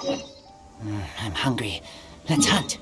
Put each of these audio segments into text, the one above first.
I'm hungry. Let's hunt.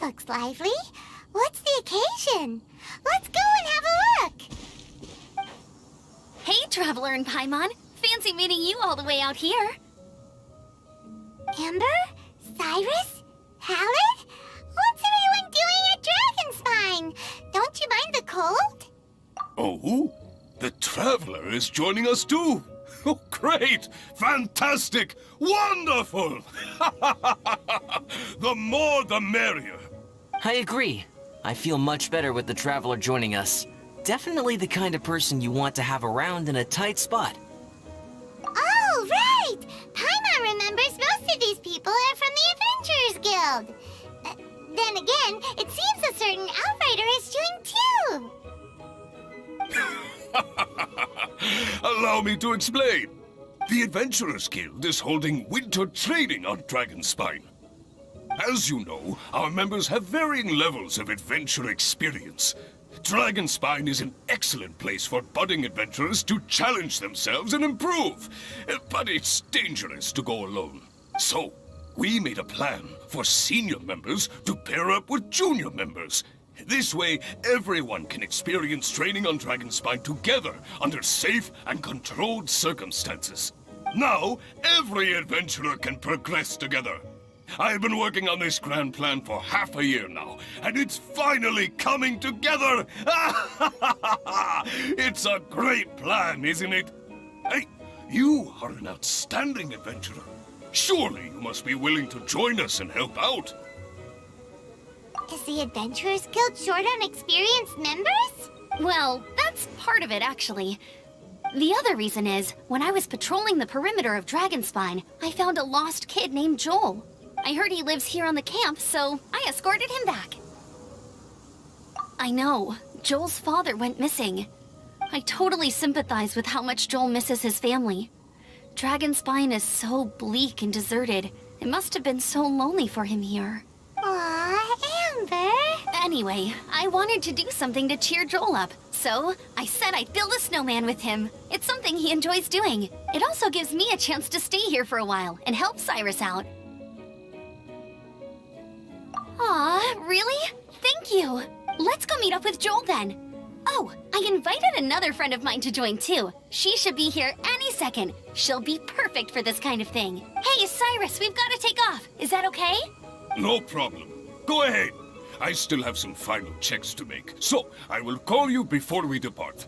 Looks lively. What's the occasion? Let's go and have a look. Hey, Traveler and Paimon. Fancy meeting you all the way out here. Amber? Cyrus? Halid? What's everyone doing at Dragonspine? Don't you mind the cold? Oh? The Traveler is joining us too! Oh, great! Fantastic! Wonderful! The more the merrier. I agree. I feel much better with the Traveler joining us. Definitely the kind of person you want to have around in a tight spot. Oh, right! Paimon remembers most of these people are from the Adventurers Guild. Then again, it seems a certain Outrider is doing too. Allow me to explain. The Adventurers Guild is holding winter training on Dragonspine. As you know, our members have varying levels of adventure experience. Dragonspine is an excellent place for budding adventurers to challenge themselves and improve. But it's dangerous to go alone. So, we made a plan for senior members to pair up with junior members. This way, everyone can experience training on Dragonspine together under safe and controlled circumstances. Now, every adventurer can progress together. I've been working on this grand plan for half a year now, and it's finally coming together! It's a great plan, isn't it? Hey, you are an outstanding adventurer. Surely you must be willing to join us and help out. Is the Adventurers Guild short on experienced members? Well, that's part of it, actually. The other reason is, when I was patrolling the perimeter of Dragonspine, I found a lost kid named Joel. I heard he lives here on the camp, so I escorted him back. I know. Joel's father went missing. I totally sympathize with how much Joel misses his family. Dragonspine is so bleak and deserted. It must have been so lonely for him here. Aw, Amber. Anyway, I wanted to do something to cheer Joel up, so I said I'd build a snowman with him. It's something he enjoys doing. It also gives me a chance to stay here for a while and help Cyrus out. Aw, really? Thank you. Let's go meet up with Joel then. Oh, I invited another friend of mine to join too. She should be here any second. She'll be perfect for this kind of thing. Hey, Cyrus, we've got to take off. Is that okay? No problem. Go ahead. I still have some final checks to make, so I will call you before we depart.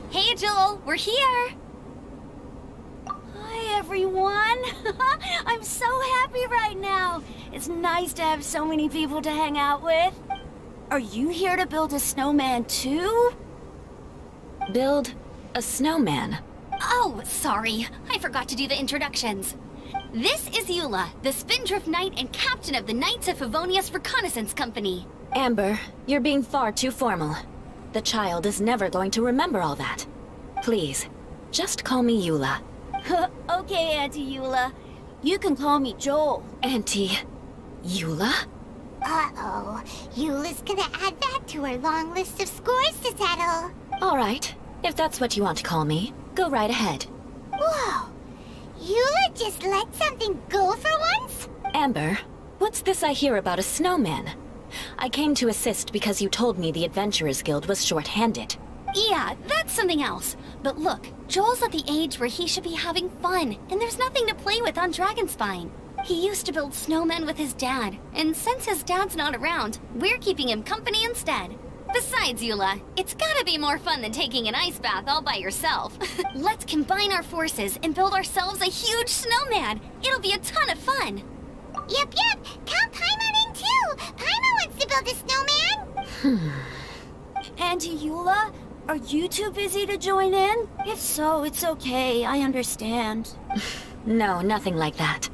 Hey, Joel, we're here. Hi, everyone. I'm so happy right now. It's nice to have so many people to hang out with. Are you here to build a snowman too? Build a snowman? Oh, sorry. I forgot to do the introductions. This is Eula, the Spindrift Knight and captain of the Knights of Favonius Reconnaissance Company. Amber, you're being far too formal. The child is never going to remember all that. Please, just call me Eula. Okay, Auntie Eula. You can call me Joel. Auntie... Eula? Uh-oh. Eula's gonna add that to her long list of scores to settle. All right, if that's what you want to call me, go right ahead. Whoa! Eula just let something go for once? Amber, what's this I hear about a snowman? I came to assist because you told me the Adventurers Guild was short-handed. Yeah, that's something else. But look, Joel's at the age where he should be having fun, and there's nothing to play with on Dragonspine. He used to build snowmen with his dad, and since his dad's not around, we're keeping him company instead. Besides, Eula, it's gotta be more fun than taking an ice bath all by yourself. Let's combine our forces and build ourselves a huge snowman. It'll be a ton of fun. Yep. Count Paimon in too. Paimon wants to build a snowman. Auntie Eula, are you too busy to join in? If so, it's okay. I understand. No, nothing like that.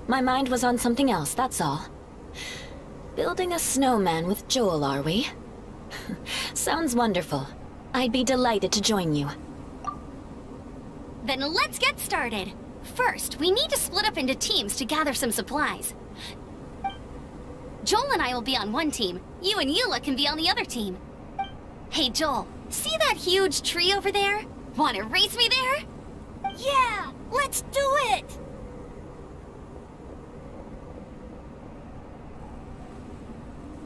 My mind was on something else, that's all. Building a snowman with Joel, are we? Sounds wonderful. I'd be delighted to join you. Then let's get started. First, we need to split up into teams to gather some supplies. Joel and I will be on one team. You and Eula can be on the other team. Hey, Joel, see that huge tree over there? Wanna race me there? Yeah, let's do it!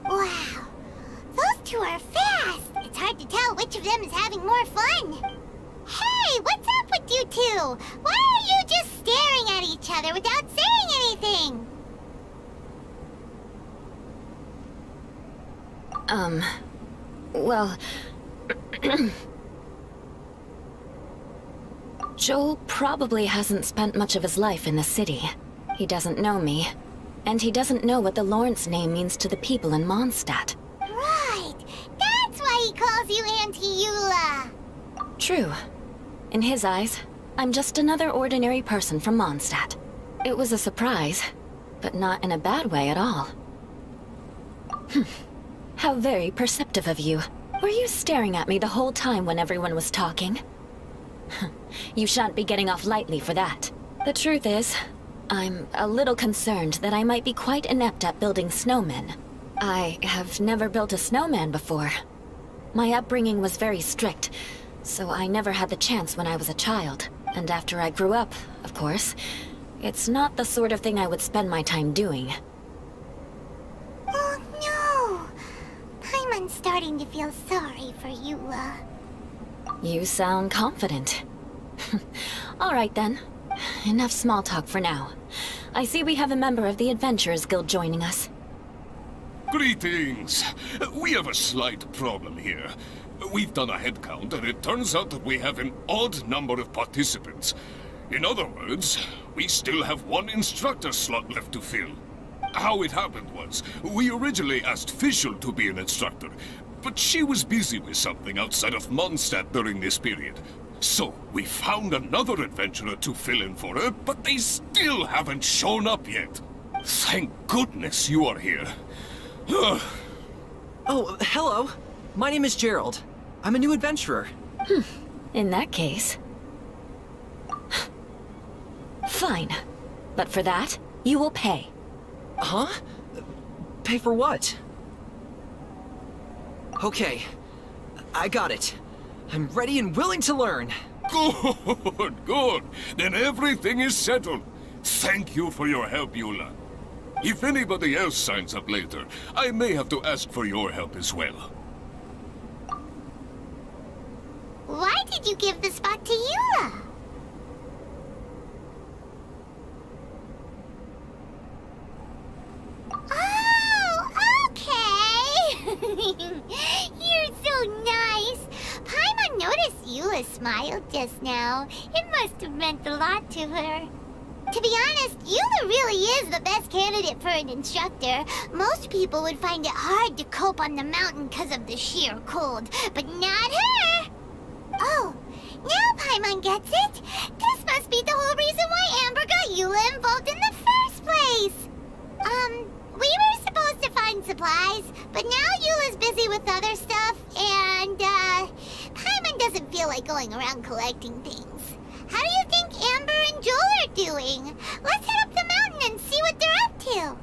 Wow. Those two are fast. It's hard to tell which of them is having more fun. Hey, what's up with you two? Why are you just staring at each other without saying anything? Well... Joel probably hasn't spent much of his life in the city. He doesn't know me. And he doesn't know what the Lawrence name means to the people in Mondstadt. Right. That's why he calls you Auntie Eula. True. In his eyes, I'm just another ordinary person from Mondstadt. It was a surprise, but not in a bad way at all. How very perceptive of you. Were you staring at me the whole time when everyone was talking? You shan't be getting off lightly for that. The truth is, I'm a little concerned that I might be quite inept at building snowmen. I have never built a snowman before. My upbringing was very strict, so I never had the chance when I was a child. And after I grew up, of course, it's not the sort of thing I would spend my time doing. Oh no! Paimon's starting to feel sorry for Eula. You sound confident. All right then. Enough small talk for now. I see we have a member of the Adventurers Guild joining us. Greetings. We have a slight problem here. We've done a head count, and it turns out that we have an odd number of participants. In other words, we still have one instructor slot left to fill. How it happened was, we originally asked Fischl to be an instructor, but she was busy with something outside of Mondstadt during this period. So, we found another adventurer to fill in for her, but they still haven't shown up yet. Thank goodness you are here. Oh, hello. My name is Gerald. I'm a new adventurer. In that case... Fine. But for that, you will pay. Huh? Pay for what? Okay. I got it. I'm ready and willing to learn. Good. Then everything is settled. Thank you for your help, Eula. If anybody else signs up later, I may have to ask for your help as well. Why did you give the spot to Eula? Oh, okay. You're so nice. Paimon noticed Eula smiled just now. It must have meant a lot to her. To be honest, Eula really is the best candidate for an instructor. Most people would find it hard to cope on the mountain because of the sheer cold, but not her! Oh, now Paimon gets it. This must be the whole reason why Amber got Eula involved in the first place. We were supposed to find supplies, but now Eula's busy with other stuff, and, Paimon doesn't feel like going around collecting things. How do you think Amber and Joel are doing? Let's head up the mountain and see what they're up to.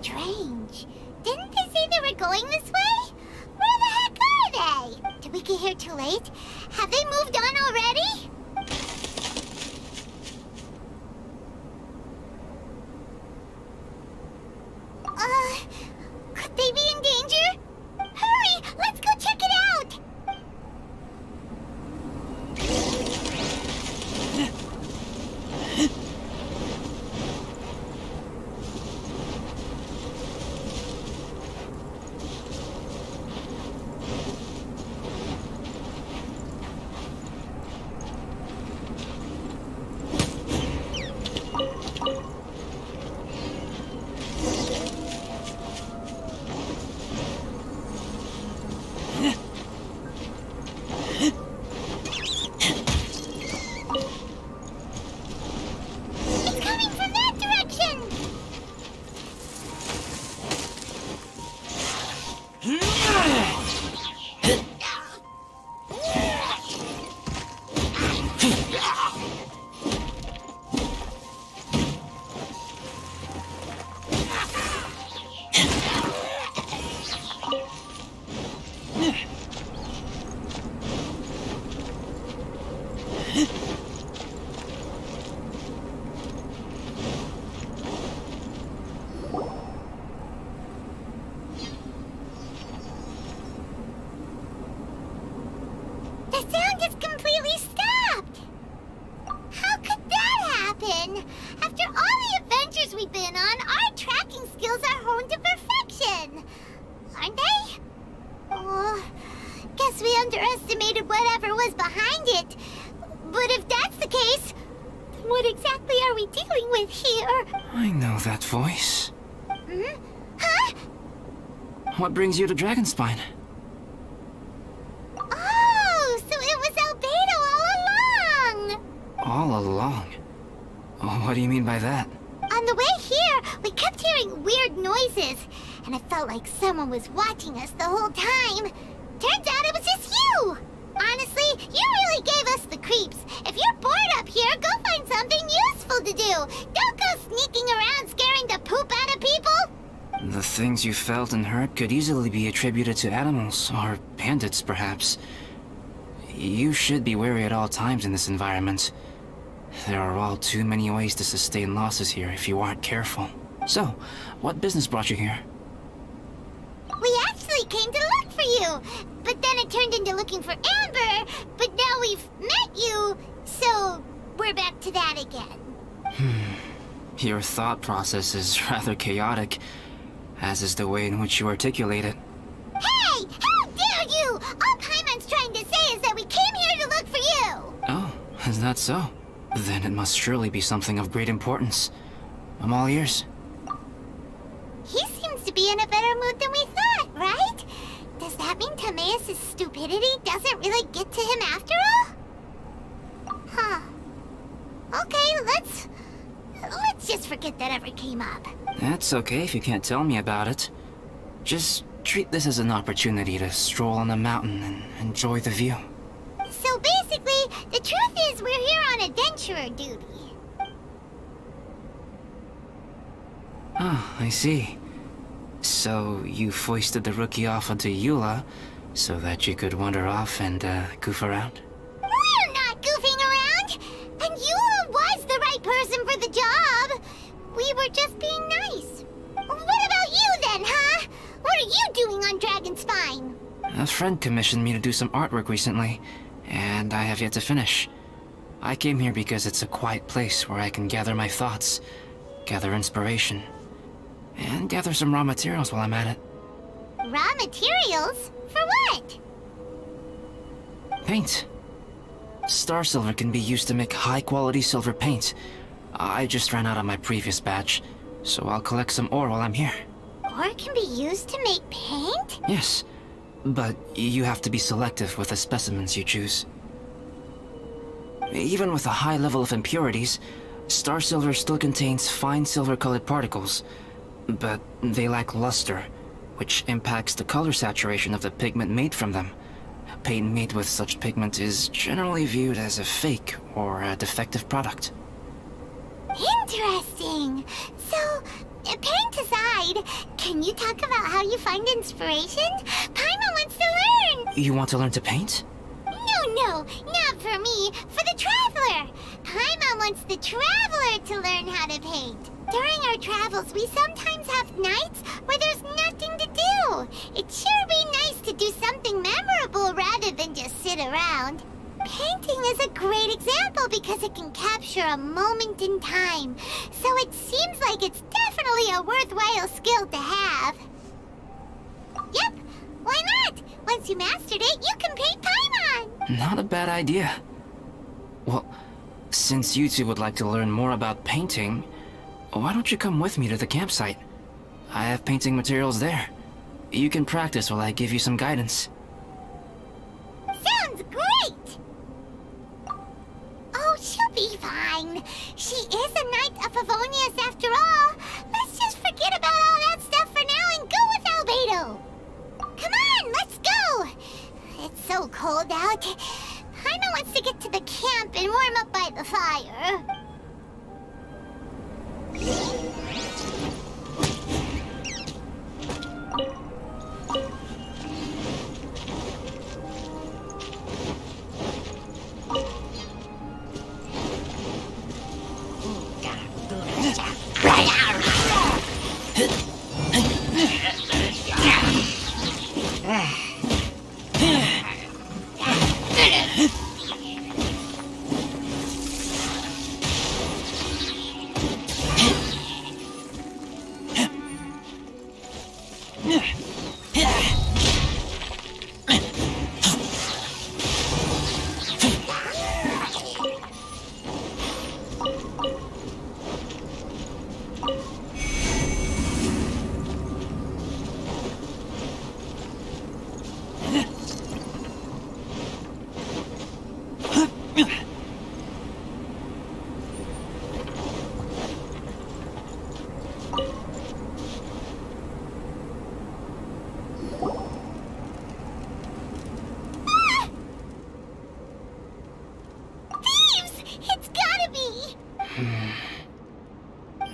Strange. Didn't they say they were going this way? Where the heck are they? Did we get here too late? Have they moved on already? Could they be in danger? Hurry! Let's go check it out! The sound just completely stopped! How could that happen? After all the adventures we've been on, our tracking skills are honed to perfection! Aren't they? Oh, guess we underestimated whatever was behind it. But if that's the case, then what exactly are we dealing with here? I know that voice. Hmm? Huh? What brings you to Dragonspine? Oh, so it was Albedo all along! All along? Oh, what do you mean by that? On the way here, we kept hearing weird noises, and it felt like someone was watching us the whole time. Turns out it was just you! Honestly, you really gave us the creeps. If you're bored up here, go find something useful to do. Don't go sneaking around scaring the poop out of people. The things you felt and heard could easily be attributed to animals, or bandits, perhaps. You should be wary at all times in this environment. There are all too many ways to sustain losses here if you aren't careful. So, what business brought you here? We actually came to look for you, but then it turned into looking for Amber, but now we've met you, so we're back to that again. Your thought process is rather chaotic, as is the way in which you articulate it. Hey! How dare you! All Paimon's trying to say is that we came here to look for you! Oh, that so? Then it must surely be something of great importance. I'm all ears. He seems to be in a better mood than we thought, right? Does that mean Timaeus' stupidity doesn't really get to him after all? Huh. Okay, let's just forget that ever came up. That's okay if you can't tell me about it. Just treat this as an opportunity to stroll on the mountain and enjoy the view. So basically, the truth is we're here on adventurer duty. Ah, I see. So you foisted the rookie off onto WHAAA so that you could wander off and goof around? We're not goofing around! And Eula was the right person for the job! We were just being nice. What about you then, huh? What are you doing on Dragonspine? A friend commissioned me to do some artwork recently, and I have yet to finish. I came here because it's a quiet place where I can gather my thoughts, gather inspiration, and gather some raw materials while I'm at it. Raw materials? For what? Paint. Star silver can be used to make high-quality silver paint. I just ran out of my previous batch, so I'll collect some ore while I'm here. Ore can be used to make paint? Yes, but you have to be selective with the specimens you choose. Even with a high level of impurities, star silver still contains fine silver-colored particles, but they lack luster, which impacts the color saturation of the pigment made from them. Paint made with such pigment is generally viewed as a fake or a defective product. Interesting. So, paint aside, can you talk about how you find inspiration? Paimon wants to learn! You want to learn to paint? No, not for me. For the Traveler. Paimon wants the Traveler to learn how to paint. During our travels, we sometimes have nights where there's nothing to do. It'd sure be nice to do something memorable rather than just sit around. Painting is a great example because it can capture a moment in time. So it seems like it's definitely a worthwhile skill to have. Yep, why not? Once you mastered it, you can paint Paimon. Not a bad idea. Well, since you two would like to learn more about painting, why don't you come with me to the campsite? I have painting materials there. You can practice while I give you some guidance. Sounds great! Oh, she'll be fine. She is a Knight of Favonius after all. Let's just forget about all that stuff for now and go with Albedo. Come on, let's go! It's so cold out. Paimon wants to get to the camp and warm up by the fire.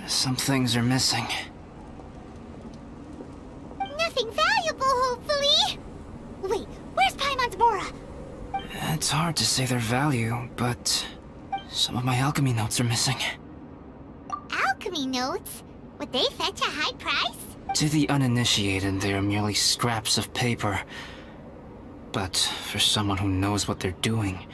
Some things are missing. Nothing valuable, hopefully. Wait, where's Paimon's Mora? It's hard to say their value, but some of my alchemy notes are missing. Alchemy notes? Would they fetch a high price? To the uninitiated, they are merely scraps of paper. But for someone who knows what they're doing,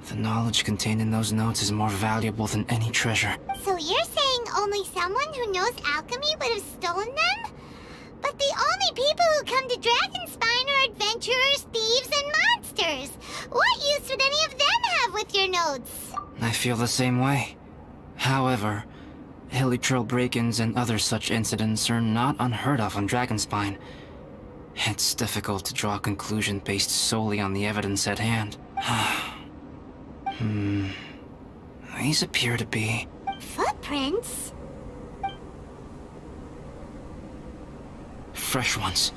the knowledge contained in those notes is more valuable than any treasure. So you're saying only someone who knows alchemy would have stolen them? But the only people who come to Dragonspine are adventurers, thieves, and monsters. What use would any of them have with your notes. I feel the same way. However, hilly trail break-ins and other such incidents are not unheard of on Dragonspine. It's difficult to draw a conclusion based solely on the evidence at hand. These appear to be... Footprints? fresh ones.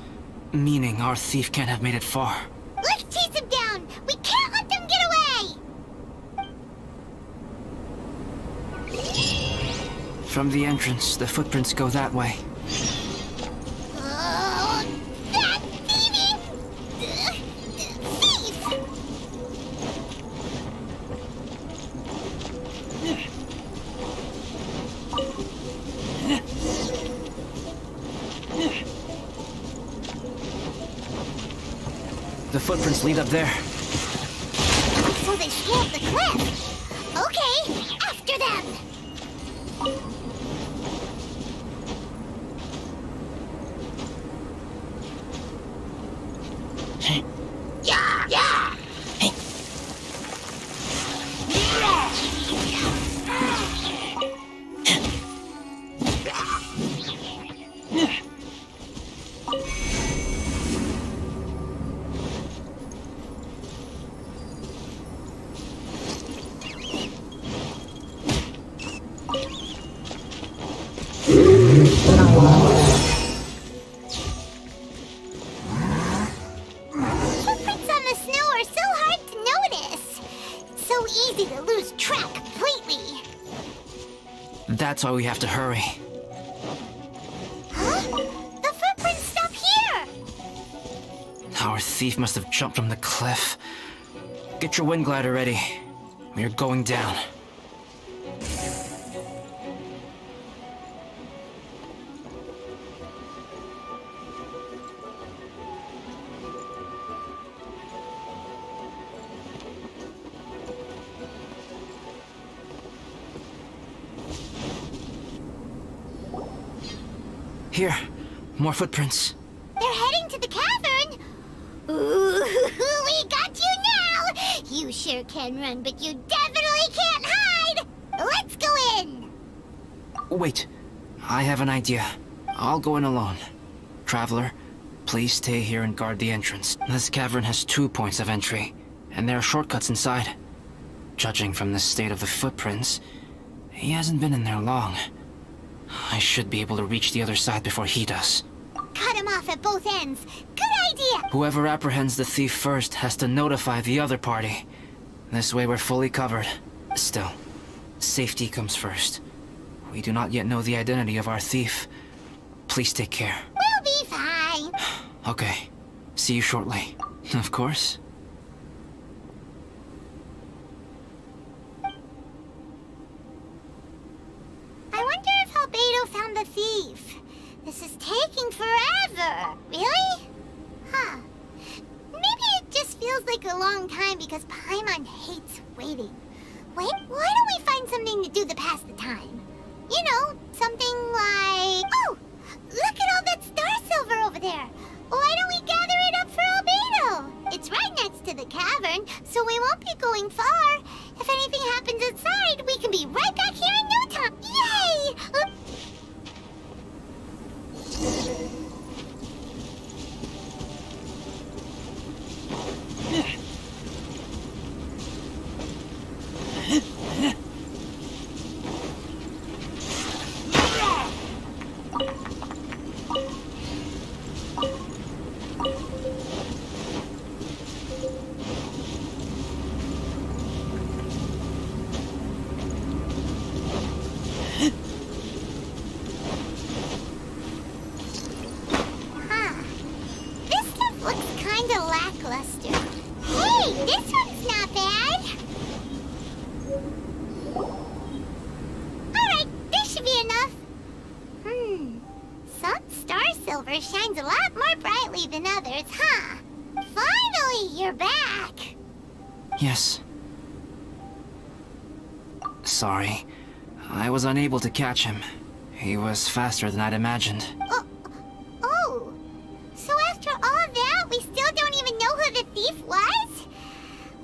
Meaning our thief can't have made it far. Let's chase him down! We can't let them get away! From the entrance, the footprints go that way. Oh, that thieving... thief! The footprints lead up there. So they scaled the cliff. Okay, after them. Yeah, yeah. Footprints on the snow are so hard to notice. It's so easy to lose track completely. That's why we have to hurry. Huh? The footprints stop here. Our thief must have jumped from the cliff. Get your wind glider ready. We're going down. Here, more footprints. They're heading to the cavern. Ooh, we got you now. You sure can run, but you definitely can't hide. Let's go in. Wait, I have an idea. I'll go in alone. Traveler, please stay here and guard the entrance. This cavern has 2 points of entry, and there are shortcuts inside. Judging from the state of the footprints, he hasn't been in there long. I should be able to reach the other side before he does. Cut him off at both ends. Good idea. Whoever apprehends the thief first has to notify the other party. This way we're fully covered. Still, safety comes first. We do not yet know the identity of our thief. Please take care. We'll be fine. Okay. See you shortly. Of course. I wonder if ALBEDO found the thief. This is taking forever. Really? Huh. Maybe it just feels like a long time because Paimon hates waiting. Wait, why don't we find something to do to pass the time? You know, something like... Oh! Look at all that star silver over there! Why don't we gather it up for ALBEDO? It's right next to the cavern, so we won't be going far. If anything happens inside, we can be right back here in no time. Yay! Huh. This stuff looks kinda lackluster. Hey, this one's not bad. Alright, this should be enough. Some star silver shines a lot more brightly than others, huh? Finally, you're back. Yes. Sorry. I was unable to catch him. He was faster than I'd imagined. Oh. So after all that, we still don't even know who the thief was?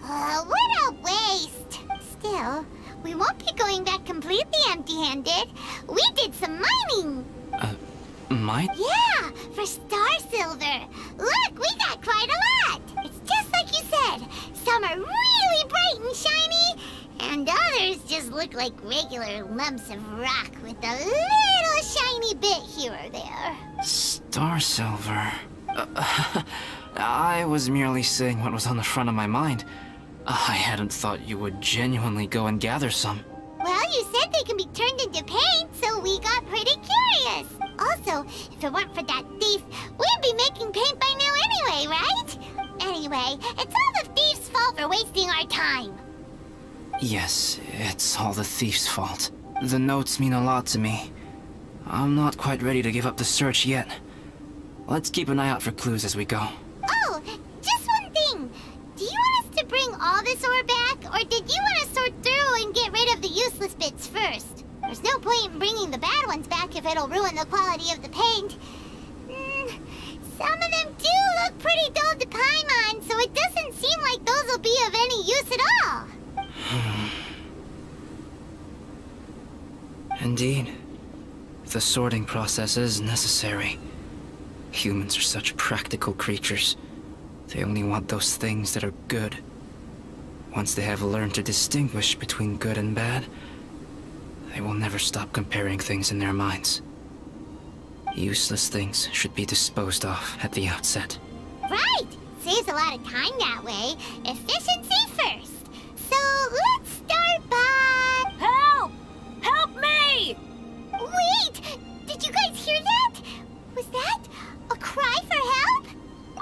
What a waste. Well, we won't be going back completely empty-handed. We did some mining. Mine? Yeah, for star silver. Look, we got quite a lot. It's just like you said. Some are really bright and shiny, and others just look like regular lumps of rock with a little shiny bit here or there. Star silver. I was merely saying what was on the front of my mind. I hadn't thought you would genuinely go and gather some. Well, you said they can be turned into paint, so we got pretty curious. Also, if it weren't for that thief, we'd be making paint by now anyway, right? Anyway, it's all the thief's fault for wasting our time. Yes, it's all the thief's fault. The notes mean a lot to me. I'm not quite ready to give up the search yet. Let's keep an eye out for clues as we go. Oh, just one thing. Do you want us to bring all this ore back, or did you want to sort through and get rid of the useless bits first? There's no point in bringing the bad ones back if it'll ruin the quality of the paint. Some of them do look pretty dull to Paimon, so it doesn't seem like those will be of any use at all. Indeed. The sorting process is necessary. Humans are such practical creatures. They only want those things that are good. Once they have learned to distinguish between good and bad, they will never stop comparing things in their minds. Useless things should be disposed of at the outset. Right! Saves a lot of time that way. Efficiency first. So let's start by... Help! Help me! Wait! Did you guys hear that? Was that a cry for help?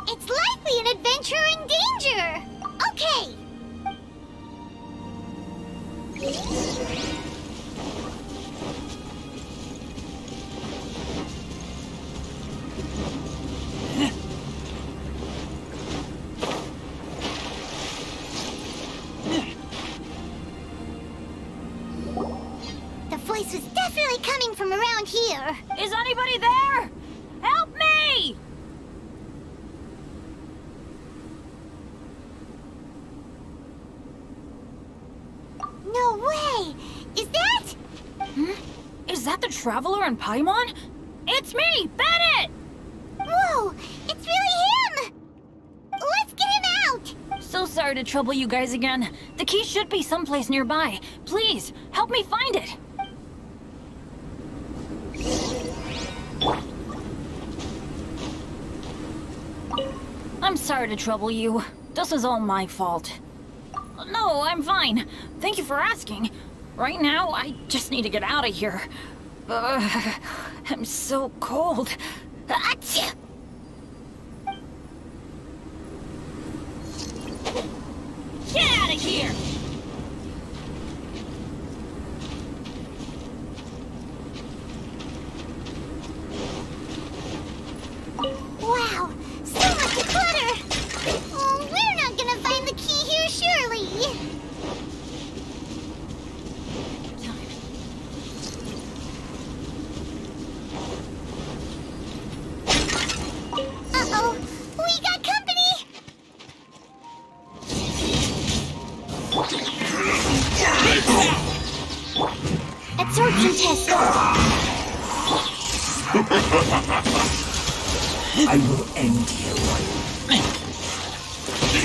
It's likely an adventurer in danger. Okay. The voice was definitely coming from around here. Is anybody there? Help me! No way! Is that... Is that the Traveler in Paimon? It's me, Bennett! Whoa! It's really him! Let's get him out! So sorry to trouble you guys again. The key should be someplace nearby. Please, help me find it. I'm sorry to trouble you. This is all my fault. No, I'm fine. Thank you for asking. Right now, I just need to get out of here. I'm so cold. Achoo! Get out of here! Wow! So much clutter! Oh, we're not gonna find the key here, surely! Uh-oh! We got company! Absorption test! I will end you.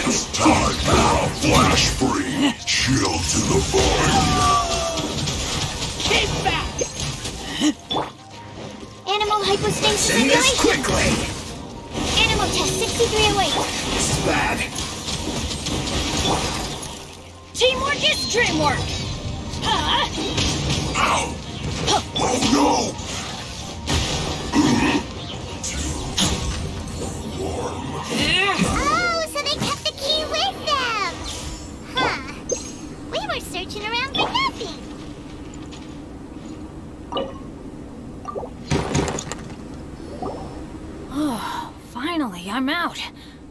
It's time now, flash free. Chill to the bone. Keep back! Animal hypostasis Say this simulation! quickly. Animal test 6308! This is bad. Teamwork is dreamwork! Huh? Ow! Oh no! Oh, so they kept the key with them! Huh. We were searching around for nothing. Oh, finally, I'm out.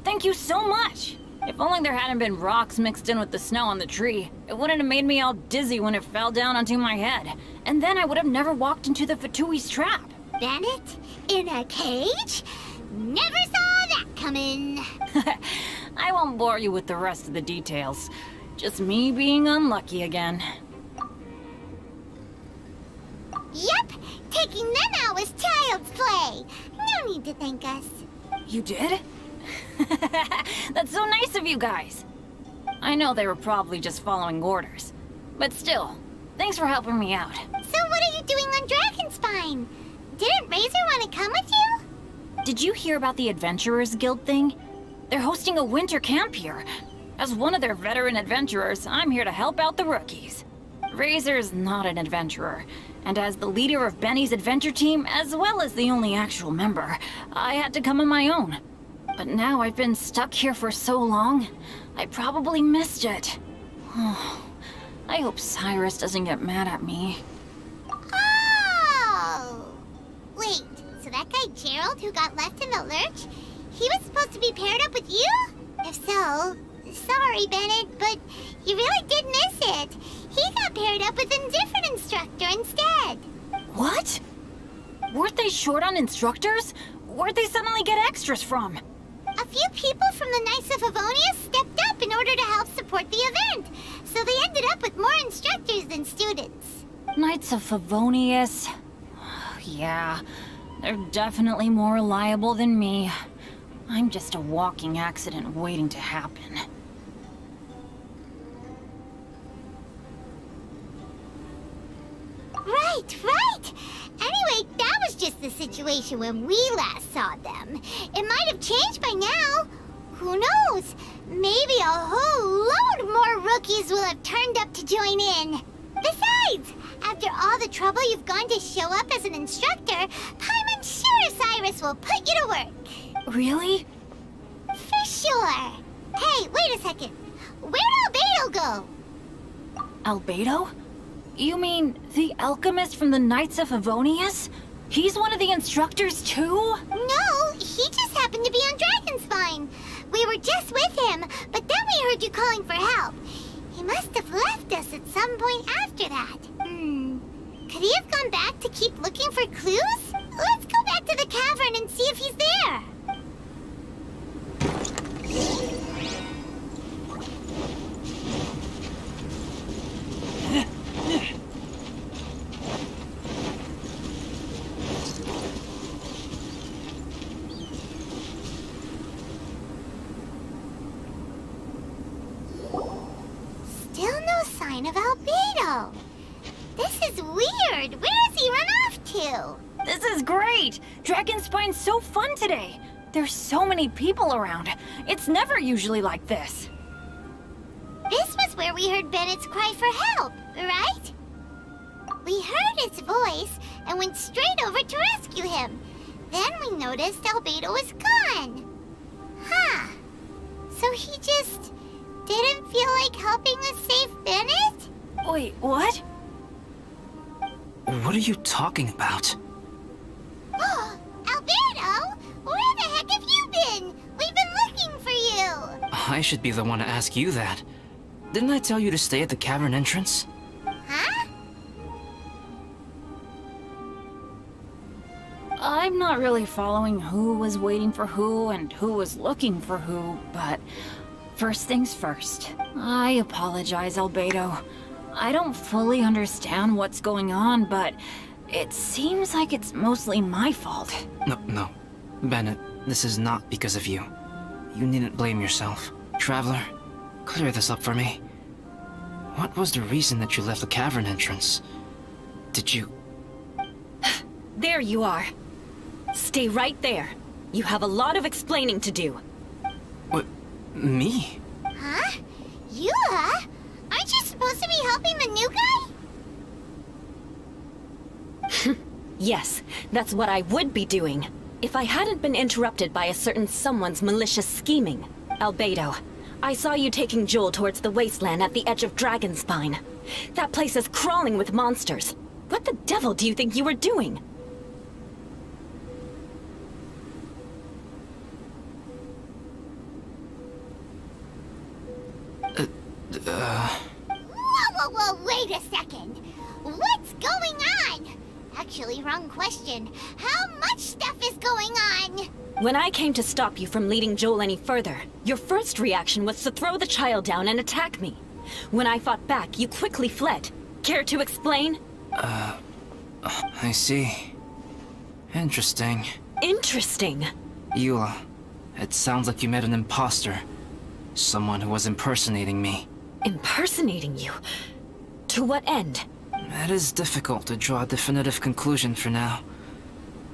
Thank you so much. If only there hadn't been rocks mixed in with the snow on the tree, it wouldn't have made me all dizzy when it fell down onto my head. And then I would have never walked into the Fatui's trap. Bennett? In a cage? Never saw that coming. I won't bore you with the rest of the details. Just me being unlucky again. Yep, taking them out was child's play. No need to thank us. You did? That's so nice of you guys. I know they were probably just following orders. But still, thanks for helping me out. So what are you doing on Dragonspine? Didn't Razor want to come with you? Did you hear about the Adventurers Guild thing? They're hosting a winter camp here. As one of their veteran adventurers, I'm here to help out the rookies. Razor's not an adventurer, and as the leader of Benny's adventure team, as well as the only actual member, I had to come on my own. But now I've been stuck here for so long, I probably missed it. Oh, I hope Cyrus doesn't get mad at me. Oh! Wait, so that guy Gerald who got left in the lurch, he was supposed to be paired up with you? If so, sorry, Bennett, but you really did miss it. He got paired up with a different instructor instead. What? Weren't they short on instructors? Where'd they suddenly get extras from? A few people from the Knights of Favonius stepped up in order to help support the event, so they ended up with more instructors than students. Knights of Favonius? Yeah, they're definitely more reliable than me. I'm just a walking accident waiting to happen. Right! Anyway, that was just the situation when we last saw them. It might have changed by now. Who knows? Maybe a whole load more rookies will have turned up to join in. Besides, after all the trouble you've gone to show up as an instructor, I'm sure Cyrus will put you to work. Really? For sure. Hey, wait a second. Where'd Albedo go? Albedo? You mean the alchemist from the Knights of Favonius? He's one of the instructors too? No, he just happened to be on Dragonspine. We were just with him, but then we heard you calling for help. He must have left us at some point after that. Could he have gone back to keep looking for clues? Let's go back to the cavern and see if he's there. Still no sign of Albedo. This is weird. Where has he run off to? This is great! Dragonspine's so fun today! There's so many people around. It's never usually like this. This was where we heard Bennett's cry for help, right? We heard his voice and went straight over to rescue him. Then we noticed Albedo was gone. Huh. So he just didn't feel like helping us save Bennett? Wait, what? What are you talking about? Albedo? Where the heck have you been? We've been looking for you. I should be the one to ask you that. Didn't I tell you to stay at the cavern entrance? Huh? I'm not really following who was waiting for who and who was looking for who, but first things first. I apologize, Albedo. I don't fully understand what's going on, but it seems like it's mostly my fault. No. Bennett, this is not because of you. You needn't blame yourself. Traveler, clear this up for me. What was the reason that you left the cavern entrance? Did you... There you are. Stay right there. You have a lot of explaining to do. What? Me? Huh? You, huh? Aren't you supposed to be helping the new guy? Yes, that's what I would be doing, if I hadn't been interrupted by a certain someone's malicious scheming. Albedo, I saw you taking Joel towards the wasteland at the edge of Dragonspine. That place is crawling with monsters. What the devil do you think you were doing? Whoa, wait a second. What's going on? Actually, wrong question. How much stuff is going on? When I came to stop you from leading Joel any further, your first reaction was to throw the child down and attack me. When I fought back, you quickly fled. Care to explain? I see. Interesting. Interesting. Eula, it sounds like you met an imposter. Someone who was impersonating me. Impersonating you? To what end? It is difficult to draw a definitive conclusion for now.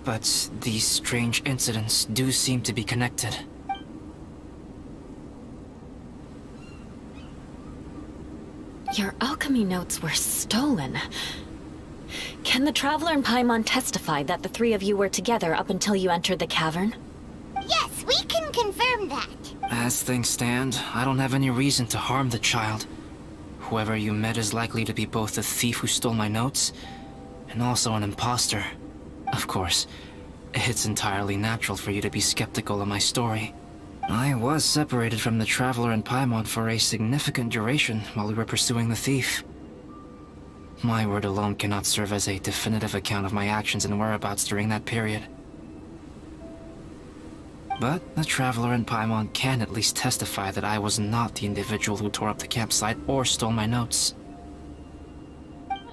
But these strange incidents do seem to be connected. Your alchemy notes were stolen. Can the Traveler and Paimon testify that the three of you were together up until you entered the cavern? Yes, we can confirm that. As things stand, I don't have any reason to harm the child. Whoever you met is likely to be both the thief who stole my notes, and also an imposter. Of course, it's entirely natural for you to be skeptical of my story. I was separated from the Traveler and Paimon for a significant duration while we were pursuing the thief. My word alone cannot serve as a definitive account of my actions and whereabouts during that period. But the Traveler and Paimon can at least testify that I was not the individual who tore up the campsite or stole my notes.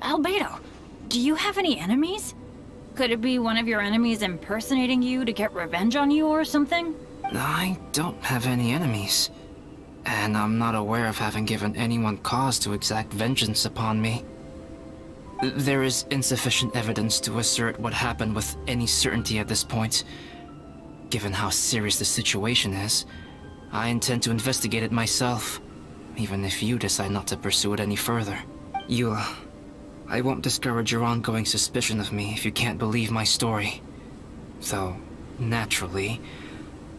Albedo, do you have any enemies? Could it be one of your enemies impersonating you to get revenge on you or something? I don't have any enemies. And I'm not aware of having given anyone cause to exact vengeance upon me. There is insufficient evidence to assert what happened with any certainty at this point. Given how serious the situation is, I intend to investigate it myself, even if you decide not to pursue it any further. Eula, I won't discourage your ongoing suspicion of me if you can't believe my story. Though, naturally,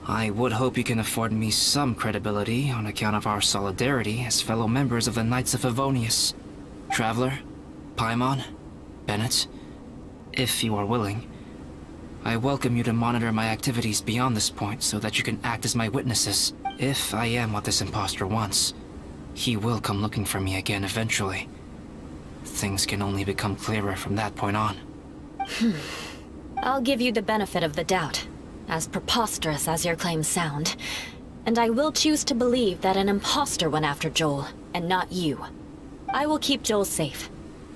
I would hope you can afford me some credibility on account of our solidarity as fellow members of the Knights of Favonius. Traveler, Paimon, Bennett, if you are willing, I welcome you to monitor my activities beyond this point so that you can act as my witnesses. If I am what this imposter wants, he will come looking for me again eventually. Things can only become clearer from that point on. I'll give you the benefit of the doubt, as preposterous as your claims sound. And I will choose to believe that an imposter went after Joel, and not you. I will keep Joel safe.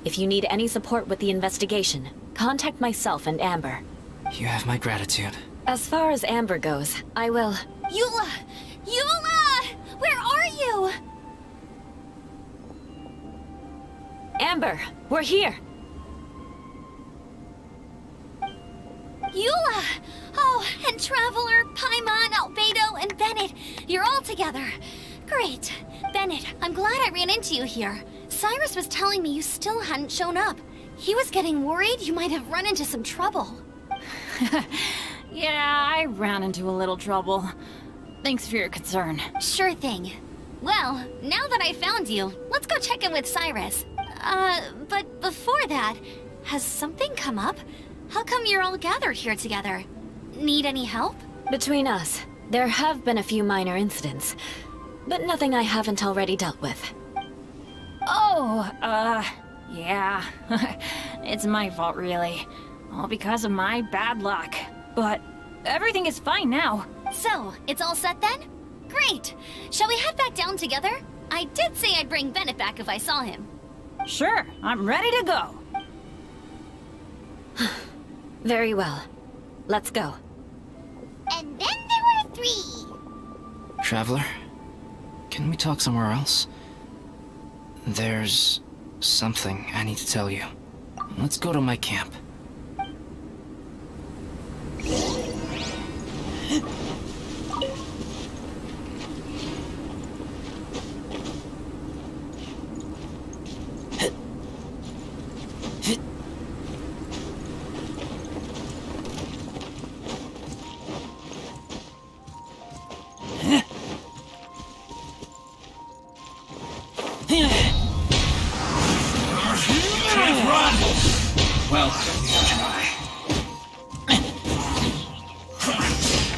If you need any support with the investigation, contact myself and Amber. You have my gratitude. As far as Amber goes, I will... Eula! Eula! Where are you? Amber, we're here! Eula! Oh, and Traveler, Paimon, Albedo, and Bennett. You're all together. Great. Bennett, I'm glad I ran into you here. Cyrus was telling me you still hadn't shown up. He was getting worried you might have run into some trouble. Yeah, I ran into a little trouble. Thanks for your concern. Sure thing. Well, now that I found you, let's go check in with Cyrus. But before that, has something come up? How come you're all gathered here together? Need any help? Between us, there have been a few minor incidents, but nothing I haven't already dealt with. Oh, yeah. It's my fault, really. All because of my bad luck. But everything is fine now. So, it's all set then? Great! Shall we head back down together? I did say I'd bring Bennett back if I saw him. Sure, I'm ready to go. Very well. Let's go. And then there were 3. Traveler, can we talk somewhere else? There's something I need to tell you. Let's go to my camp. Well, you try.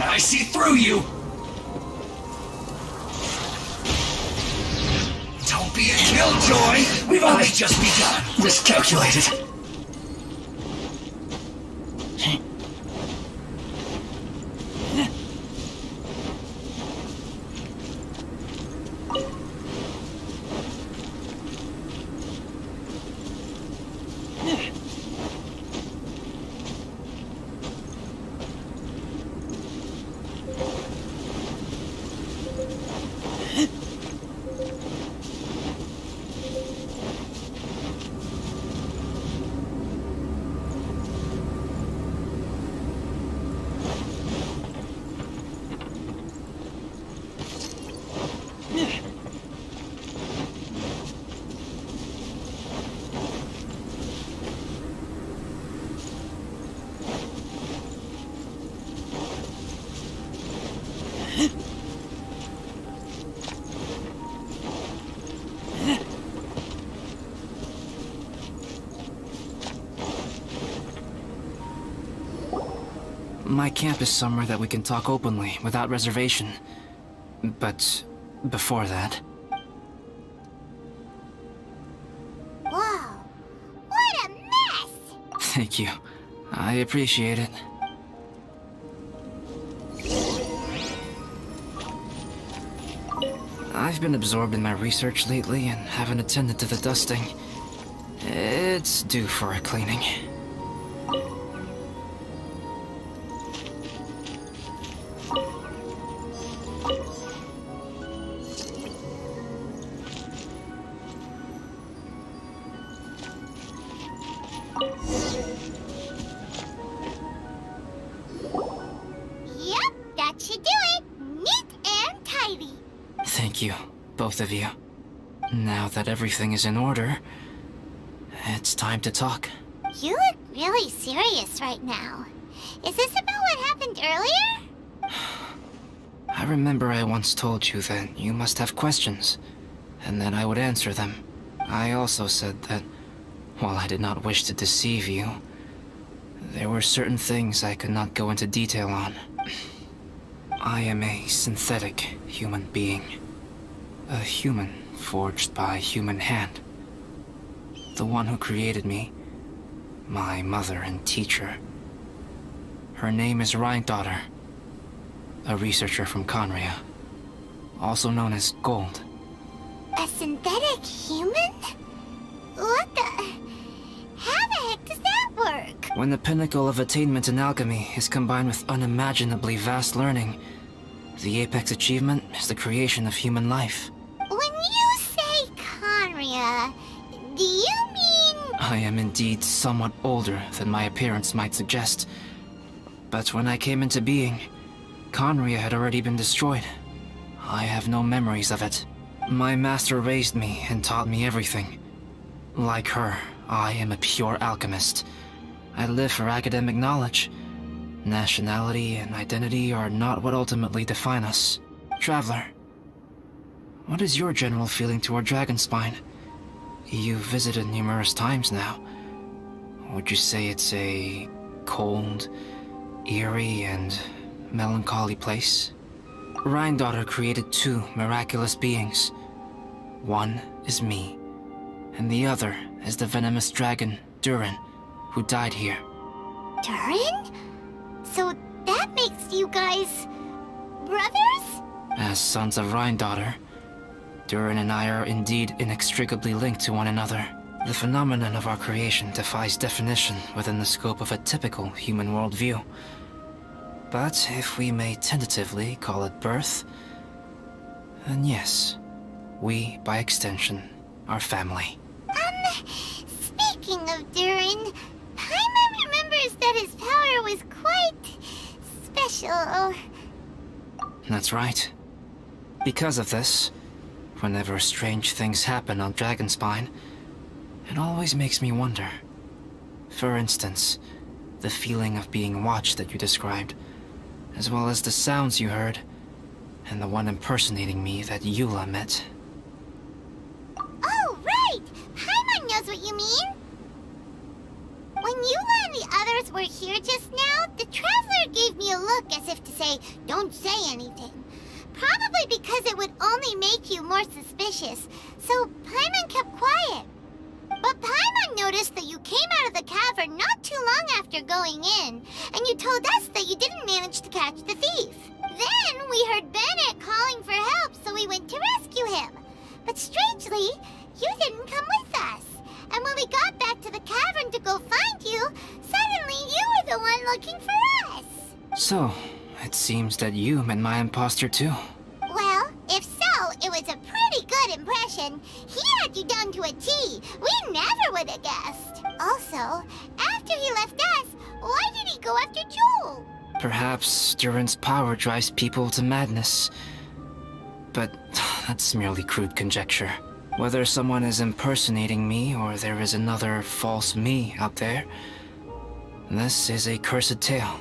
I see through you! Don't be a killjoy! We've only just begun. Miscalculated. My camp is somewhere that we can talk openly, without reservation. But before that... Whoa, what a mess! Thank you. I appreciate it. I've been absorbed in my research lately and haven't attended to the dusting. It's due for a cleaning. Yep, that should do it. Neat and tidy. Thank you, both of you. Now that everything is in order, it's time to talk. You look really serious right now. Is this about what happened earlier? I remember I once told you that you must have questions, and that I would answer them. I also said that, while I did not wish to deceive you, there were certain things I could not go into detail on. I am a synthetic human being. A human forged by human hand. The one who created me, my mother and teacher. Her name is Rhynedaughter, a researcher from Conria, also known as Gold. A synthetic human? What the... How the heck does that work? When the pinnacle of attainment in alchemy is combined with unimaginably vast learning, the apex achievement is the creation of human life. When you say Conria, do you mean... I am indeed somewhat older than my appearance might suggest. But when I came into being, Conria had already been destroyed. I have no memories of it. My master raised me and taught me everything. Like her, I am a pure alchemist. I live for academic knowledge. Nationality and identity are not what ultimately define us. Traveler, what is your general feeling toward Dragonspine? You've visited numerous times now. Would you say it's a cold, eerie, and melancholy place? Rhynedaughter created two miraculous beings. One is me, and the other is the venomous dragon, Durin, who died here. Durin? So that makes you guys... brothers? As sons of Rhynedaughter, Durin and I are indeed inextricably linked to one another. The phenomenon of our creation defies definition within the scope of a typical human worldview. But if we may tentatively call it birth, then yes, we, by extension, are family. Speaking of Durin, Paimon remembers that his power was quite... special. That's right. Because of this, whenever strange things happen on Dragonspine, it always makes me wonder. For instance, the feeling of being watched that you described, as well as the sounds you heard, and the one impersonating me that Eula met. Oh, right! Paimon knows what you mean! When Eula and the others were here just now, the Traveler gave me a look as if to say, don't say anything. Probably because it would only make you more suspicious, so Paimon kept quiet. But Paimon noticed that you came out of the cavern not too long after going in, and you told us that you didn't manage to catch the thief. Then we heard Bennett calling for help, so we went to rescue him. But strangely, you didn't come with us. And when we got back to the cavern to go find you, suddenly you were the one looking for us. So, it seems that you met my imposter too. Well, if so, it was a pretty good impression. He had you down to a T. We never would have guessed. Also, after he left us, why did he go after Joel? Perhaps Durin's power drives people to madness. But that's merely crude conjecture. Whether someone is impersonating me or there is another false me out there, this is a cursed tale,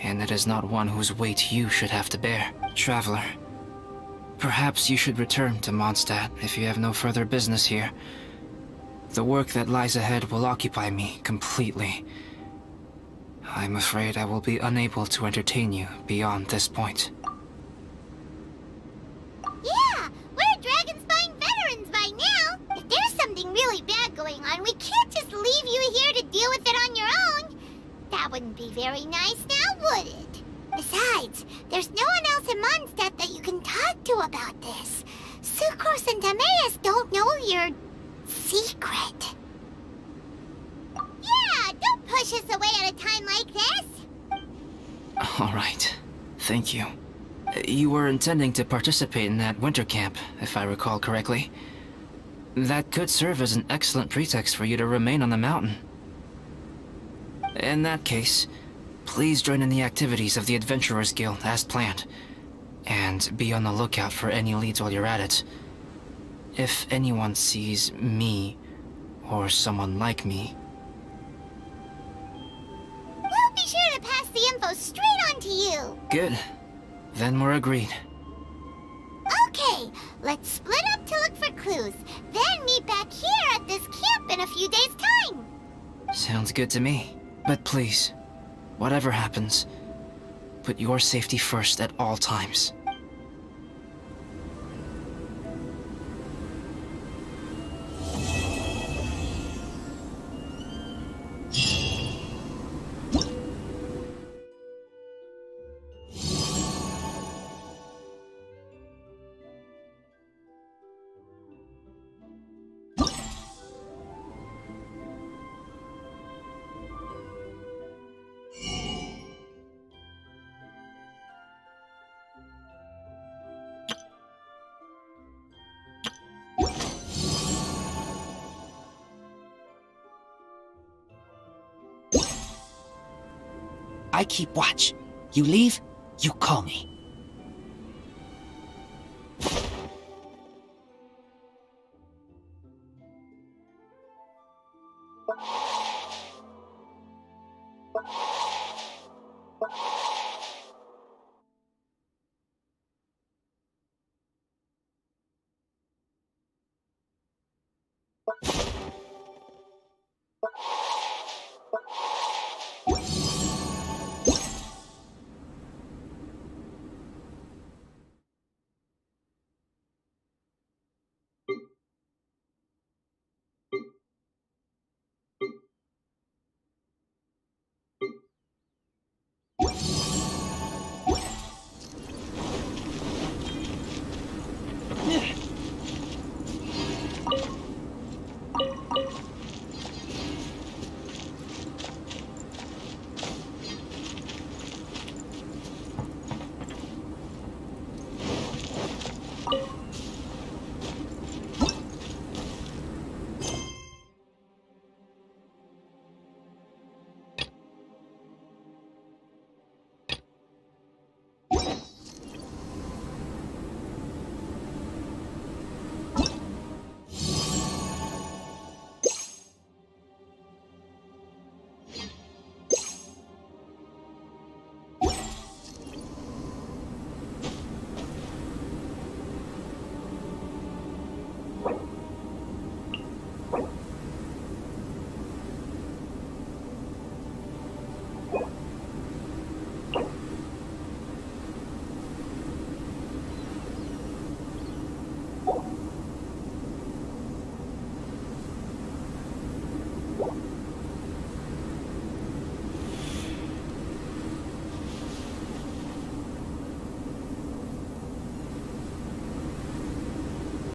and it is not one whose weight you should have to bear. Traveler, perhaps you should return to Mondstadt if you have no further business here. The work that lies ahead will occupy me completely. I'm afraid I will be unable to entertain you beyond this point. Yeah, we're Dragonspine veterans by now. If there's something really bad going on, we can't just leave you here to deal with it on your own. That wouldn't be very nice now, would it? Besides, there's no one else in Mondstadt that you can talk to about this. Sucrose and Timaeus don't know your secret. Yeah, don't push us away at a time like this. Alright. Thank you. You were intending to participate in that winter camp, if I recall correctly. That could serve as an excellent pretext for you to remain on the mountain. In that case, please join in the activities of the Adventurers Guild as planned, and be on the lookout for any leads while you're at it. If anyone sees me, or someone like me... We'll be sure to pass the info straight on to you. Good. Then we're agreed. Okay, let's split up to look for clues, then meet back here at this camp in a few days' time. Sounds good to me. But please, whatever happens, put your safety first at all times. I keep watch. You leave, you call me.